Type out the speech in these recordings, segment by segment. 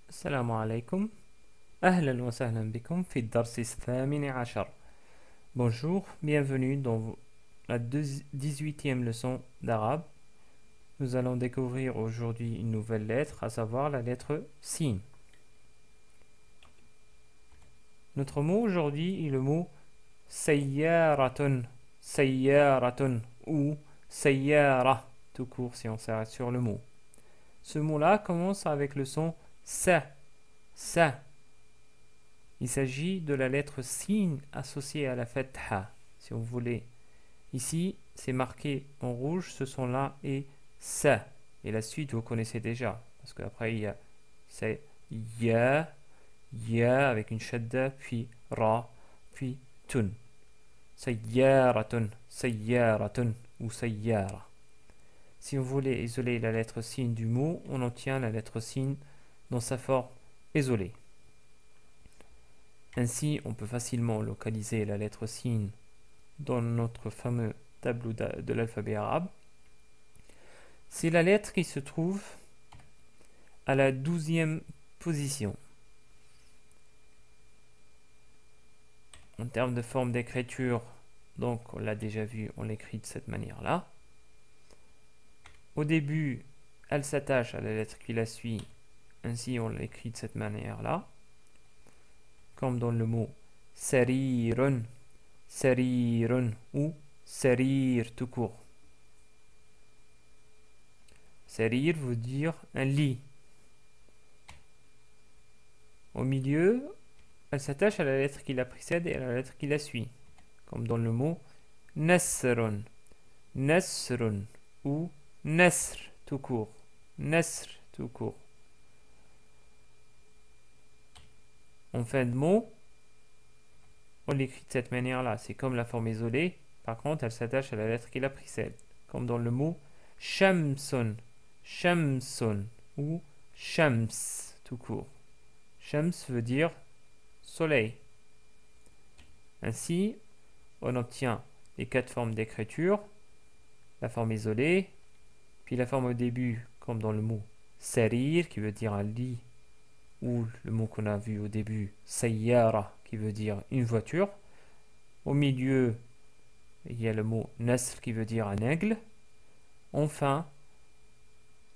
السلام عليكم. أهلا وسهلا بكم في الدرس الثامن عشر. Bonjour, bienvenue dans la 18e leçon d'arabe. Nous allons découvrir aujourd'hui une nouvelle lettre, à savoir la lettre sin. Notre mot aujourd'hui est le mot sayyaratun, sayyaratun ou sayyara, tout court si on s'arrête sur le mot. Ce mot-là commence avec le son sa, sa. Il s'agit de la lettre sin associée à la fatha, si vous voulez. Ici, c'est marqué en rouge, ce son-là est sa. Et la suite, vous connaissez déjà. Parce qu'après, il y a c'est ya, ya avec une shadda, puis ra, puis tun. Sayyaratun, sayyaratun ou sayyara. Si vous voulez isoler la lettre sin du mot, on obtient la lettre sin dans sa forme isolée. Ainsi, on peut facilement localiser la lettre sin dans notre fameux tableau de l'alphabet arabe. C'est la lettre qui se trouve à la 12e position. En termes de forme d'écriture, donc on l'a déjà vu, on l'écrit de cette manière-là. Au début, elle s'attache à la lettre qui la suit, ainsi on l'écrit de cette manière-là. Comme dans le mot sarirun, sarirun ou sarir tout court. Sarir veut dire un lit. Au milieu, elle s'attache à la lettre qui la précède et à la lettre qui la suit. Comme dans le mot nasrun, nasrun ou nasr tout court. Nasr tout court. En fin de mot, on l'écrit de cette manière-là. C'est comme la forme isolée. Par contre, elle s'attache à la lettre qui la précède. Comme dans le mot shamsun, shamsun ou shams tout court. Shams veut dire soleil. Ainsi, on obtient les quatre formes d'écriture, la forme isolée, puis la forme au début, comme dans le mot sarir, qui veut dire un lit, ou le mot qu'on a vu au début, sayyara, qui veut dire une voiture. Au milieu, il y a le mot nasr, qui veut dire un aigle. Enfin,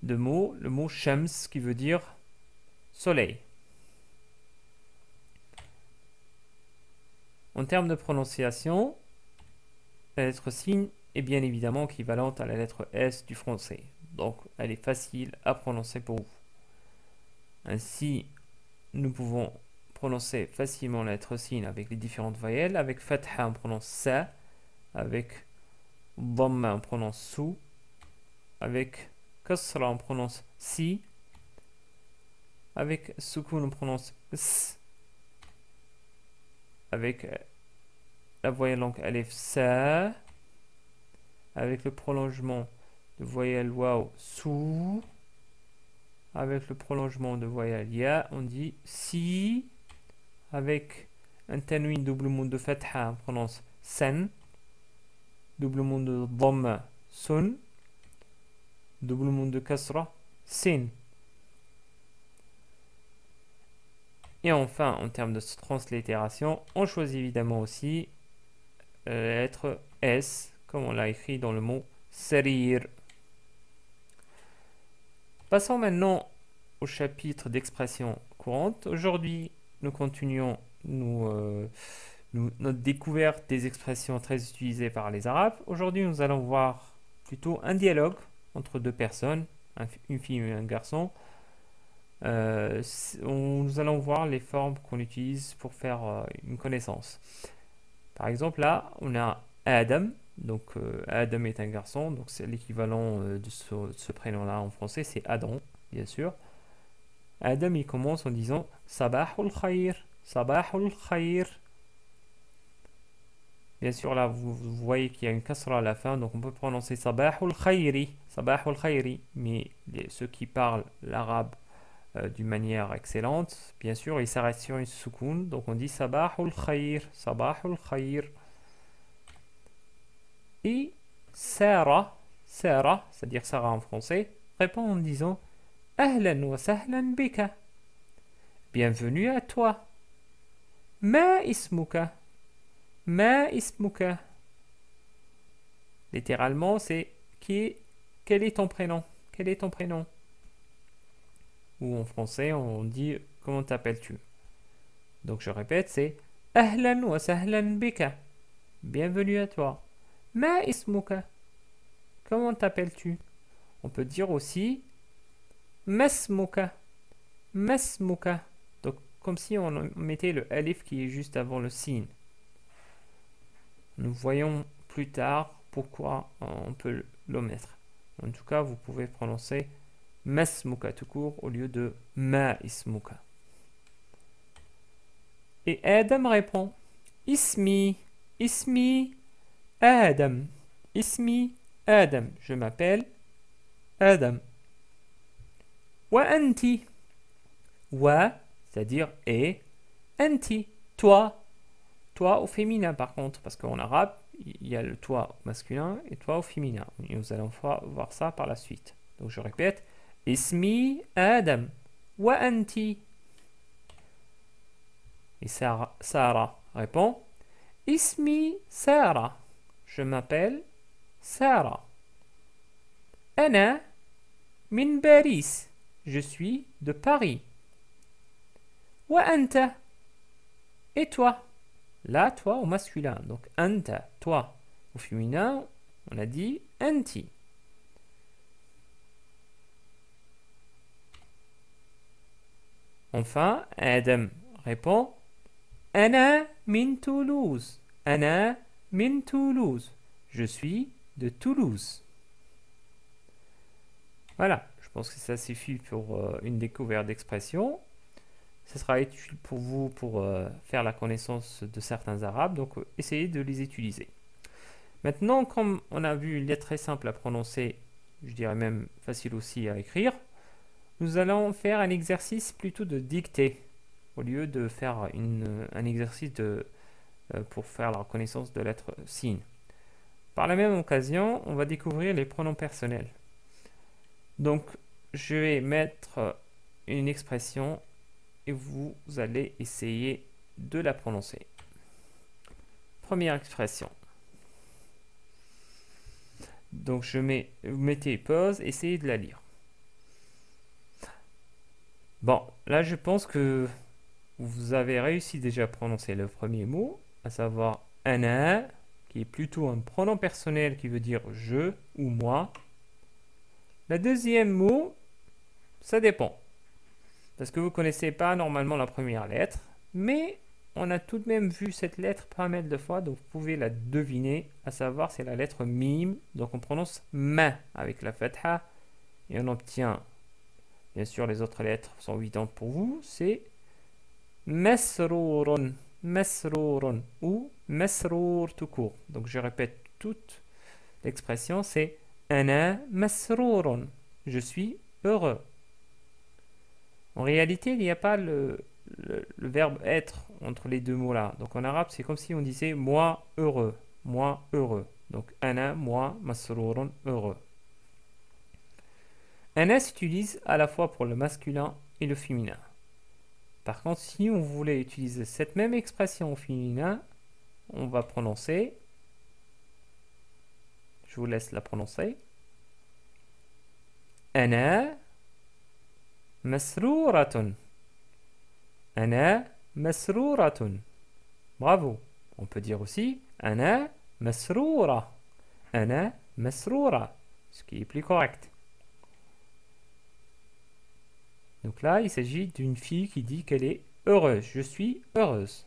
le mot shams, qui veut dire soleil. En termes de prononciation, la lettre sin est bien évidemment équivalente à la lettre S du français. Donc, elle est facile à prononcer pour vous. Ainsi, nous pouvons prononcer facilement la lettre sin avec les différentes voyelles. Avec fatha, on prononce sa. Avec dhamma, on prononce sou. Avec kasra, on prononce si. Avec sukun, on prononce s. Avec la voyelle longue alif, sa. Avec le prolongement de voyelle waw, sou. Avec le prolongement de voyelle ya, on dit si. Avec un tanwin doublement de fatha, on prononce san. Doublement de dhamma, sun. Doublement de kasra, sin. Et enfin, en termes de translittération, on choisit évidemment aussi la lettre S, comme on l'a écrit dans le mot sarir. Passons maintenant au chapitre d'expression courante. Aujourd'hui, nous continuons notre découverte des expressions très utilisées par les Arabes. Aujourd'hui, nous allons voir plutôt un dialogue entre deux personnes, une fille et un garçon. Nous allons voir les formes qu'on utilise pour faire une connaissance. Par exemple, là, on a Adam. Donc, Adam est un garçon. Donc, c'est l'équivalent de ce prénom-là en français. C'est Adam, bien sûr. Adam, il commence en disant Sabahul Khair. Sabahul Khair. Bien sûr, là, vous voyez qu'il y a une kasra à la fin. Donc, on peut prononcer Sabahul Khairi. Sabahul Khairi. Mais ceux qui parlent l'arabe d'une manière excellente, bien sûr, il s'arrête sur une soukoun. Donc, on dit Sabahul Khair. Sabahul Khair. Et Sarah, Sarah, c'est-à-dire Sarah en français, répond en disant Ahlan wa sahlan bika. bienvenue à toi. Ma ismuka. Ma ismuka. Littéralement, c'est quel est ton prénom? Quel est ton prénom? Ou en français, on dit comment t'appelles-tu? Donc je répète, c'est Ahlan wa sahlan bika. Bienvenue à toi. Ma ismuka. Comment t'appelles-tu? On peut dire aussi Masmuka. Masmuka. Donc comme si on mettait le alif qui est juste avant le sin. Nous voyons plus tard pourquoi on peut l'omettre. En tout cas, vous pouvez prononcer Masmuka tout court au lieu de Ma ismuka. Et Adam répond Ismi, Ismi, Adam, Ismi, Adam. Je m'appelle Adam. Wa anti. Wa, c'est-à-dire et. Anti, toi. Toi au féminin par contre, parce qu'en arabe, il y a le toi au masculin et toi au féminin. Et nous allons voir ça par la suite. Donc je répète Ismi Adam. Wa anti. Et Sarah répond Ismi Sarah. Je m'appelle Sarah. Ana min Paris. Je suis de Paris. Wa anta. Et toi? Là, toi au masculin. Donc anta, toi. Au féminin, on a dit anti. Enfin, Adam répond Ana min Toulouse. Ana min Toulouse. Je suis de Toulouse. Voilà, je pense que ça suffit pour une découverte d'expression. Ce sera utile pour vous pour faire la connaissance de certains arabes, donc essayez de les utiliser. Maintenant, comme on a vu, il est très simple à prononcer, je dirais même facile aussi à écrire, nous allons faire un exercice plutôt de dictée, au lieu de faire un exercice pour faire la reconnaissance de lettres signes. Par la même occasion, on va découvrir les pronoms personnels. Donc, je vais mettre une expression et vous allez essayer de la prononcer. Première expression. Donc, vous mettez pause, essayez de la lire. Bon, là, je pense que vous avez réussi déjà à prononcer le premier mot, à savoir ana, qui est plutôt un pronom personnel qui veut dire je ou moi. Le deuxième mot, ça dépend. Parce que vous ne connaissez pas normalement la première lettre, mais on a tout de même vu cette lettre pas mal de fois, donc vous pouvez la deviner, à savoir c'est la lettre mim, donc on prononce ma avec la fatha, et on obtient, bien sûr les autres lettres sont évidentes pour vous, c'est masrourun, masrourun, ou masrour tout court. Donc je répète toute l'expression, c'est ana masrourun, je suis heureux. En réalité, il n'y a pas le verbe être entre les deux mots-là. Donc en arabe, c'est comme si on disait moi heureux. Moi heureux. Donc ana, moi, masrourun, heureux. Ana s'utilise à la fois pour le masculin et le féminin. Par contre, si on voulait utiliser cette même expression au féminin, on va prononcer. Je vous laisse la prononcer. Ana masrouratun. Ana masrouratun. Bravo. On peut dire aussi Ana masroura. Ana masroura. Ce qui est plus correct. Donc là, il s'agit d'une fille qui dit qu'elle est heureuse. Je suis heureuse.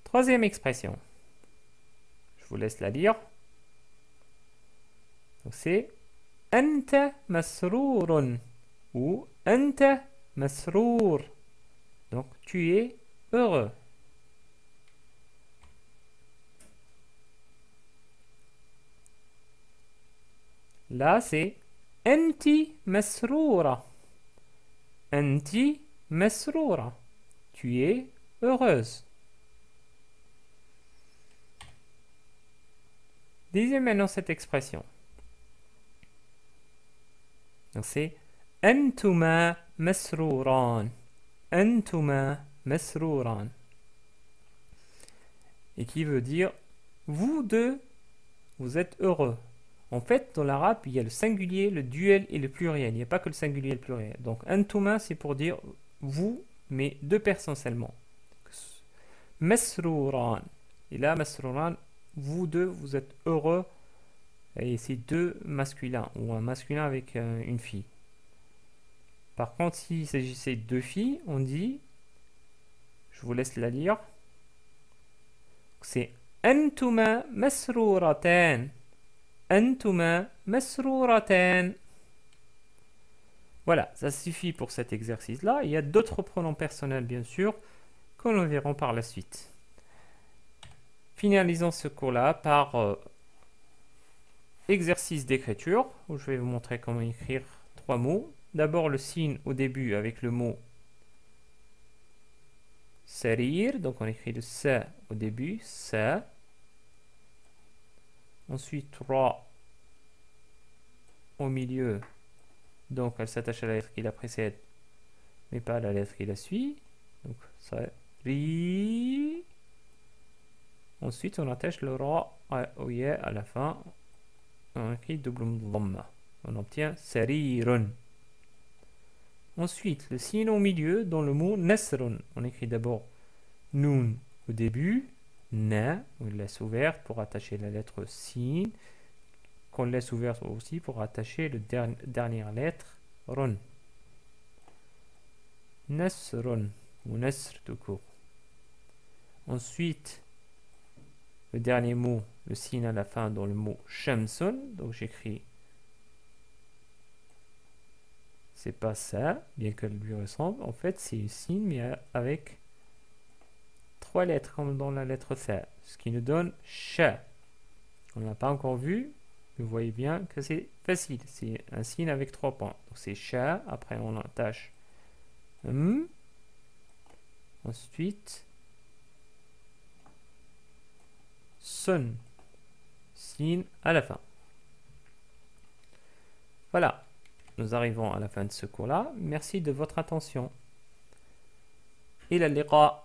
Troisième expression. Je vous laisse la lire. Donc c'est Anta masrourun ou Anta masrour. Donc tu es heureux. Là c'est Anti masroura. Anti masroura. Tu es heureuse. Lisez maintenant cette expression. Donc c'est Antuma masrouran. أنتما مسروران. Et qui veut dire vous deux, vous êtes heureux. En fait, dans l'arabe, il y a le singulier, le duel et le pluriel. Il n'y a pas que le singulier et le pluriel. Donc, Antouma, c'est pour dire vous, mais deux personnes seulement. Masrouran. Et là, Masrouran, vous deux, vous êtes heureux. Et c'est deux masculins, ou un masculin avec une fille. Par contre, s'il s'agissait de deux filles, on dit, je vous laisse la lire, c'est Antuma masrouratan. Antuma masrouratan. Voilà, ça suffit pour cet exercice-là. Il y a d'autres pronoms personnels, bien sûr, que nous verrons par la suite. Finalisons ce cours-là par exercice d'écriture, où je vais vous montrer comment écrire trois mots. D'abord le signe au début avec le mot sarir, donc on écrit le sa au début, sa. Ensuite ra au milieu, donc elle s'attache à la lettre qui la précède, mais pas à la lettre qui la suit. Donc ça ri. Ensuite on attache le ra au ya à la fin. On écrit double dhamma. On obtient sarirun. Ensuite, le signe au milieu dans le mot nasrun. On écrit d'abord nun au début, na, on laisse ouverte pour attacher la lettre sin, qu'on laisse ouverte aussi pour attacher la dernière lettre run. Nasrun, ou nasr tout court. Ensuite, le dernier mot, le signe à la fin dans le mot shamsun, donc j'écris. C'est pas ça, bien qu'elle lui ressemble. En fait, c'est un signe, mais avec trois lettres, comme dans la lettre Tha, ce qui nous donne Sha. On ne l'a pas encore vu, mais vous voyez bien que c'est facile. C'est un signe avec trois points. Donc c'est Sha, après on attache ensuite Sun, signe à la fin. Voilà. Nous arrivons à la fin de ce cours-là. Merci de votre attention. إلى اللقاء.